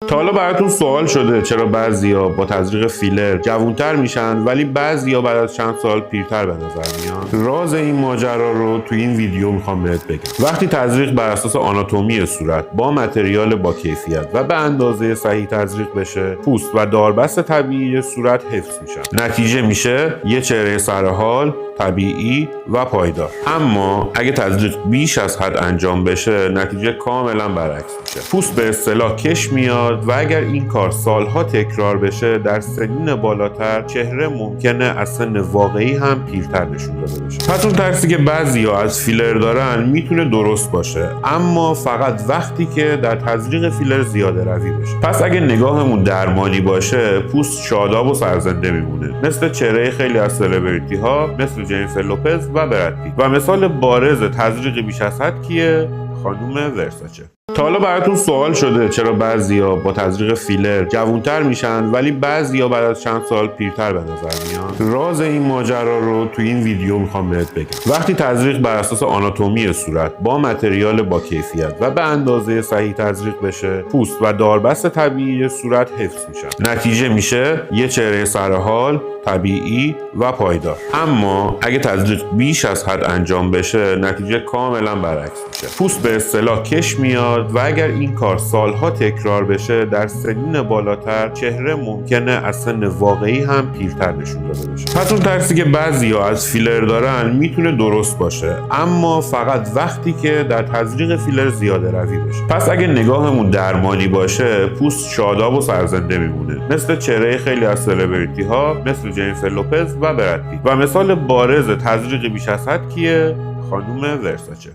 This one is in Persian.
تا حالا براتون سوال شده چرا بعضیا با تزریق فیلر جوانتر میشن ولی بعضیا بعد از چند سال پیرتر به نظر میان؟ راز این ماجرا رو تو این ویدیو میخوام بهت بگم. وقتی تزریق بر اساس آناتومی صورت با متریال با کیفیت و به اندازه صحیح تزریق بشه، پوست و داربست طبیعی صورت حفظ میشن. نتیجه میشه یه چهره سرحال، طبیعی و پایدار. اما اگه تزریق بیش از حد انجام بشه، نتیجه کاملا برعکس میشه. پوست به اصطلاح کش میاد و اگر این کار سالها تکرار بشه، در سنین بالاتر چهره ممکنه از سن واقعی هم پیرتر نشون داده بشه. پس اون ترسی که بعضیا از فیلر دارن میتونه درست باشه، اما فقط وقتی که در تزریق فیلر زیاده روی بشه. پس اگه نگاهمون درمانی باشه، پوست شاداب و سرزنده میمونه، مثل چهره خیلی از سلبریتی ها، مثل جنیفر لوپز و براد پیت. و مثال بارز تزریق بیش از حد کیه؟ خانم ورساچه. تا حالا براتون سوال شده چرا بعضیا با تزریق فیلر جوانتر میشن ولی بعضیا بعد از چند سال پیرتر به نظر میان؟ راز این ماجرا رو تو این ویدیو میخوام بهت بگم. وقتی تزریق بر اساس آناتومی صورت با متریال با کیفیت و به اندازه صحیح تزریق بشه، پوست و داربست طبیعی صورت حفظ میشن. نتیجه میشه یه چهره سرحال، طبیعی و پایدار. اما اگه تزریق بیش از حد انجام بشه، نتیجه کاملا برعکس میشه. پوست به اصطلاح کش میاد و اگر این کار سالها تکرار بشه، در سنین بالاتر چهره ممکنه از سن واقعی هم پیرتر نشون داده بشه. پس اون ترسی که بعضیا از فیلر دارن میتونه درست باشه، اما فقط وقتی که در تزریق فیلر زیاده روی بشه. پس اگه نگاهمون درمانی باشه، پوست شاداب و سرزنده میمونه، مثل چهره خیلی از سلبریتی ها، مثل جنیفر لوپز و براد پیت. و مثال بارز تزریق بیش از حد کیه؟ خانم ورساچه.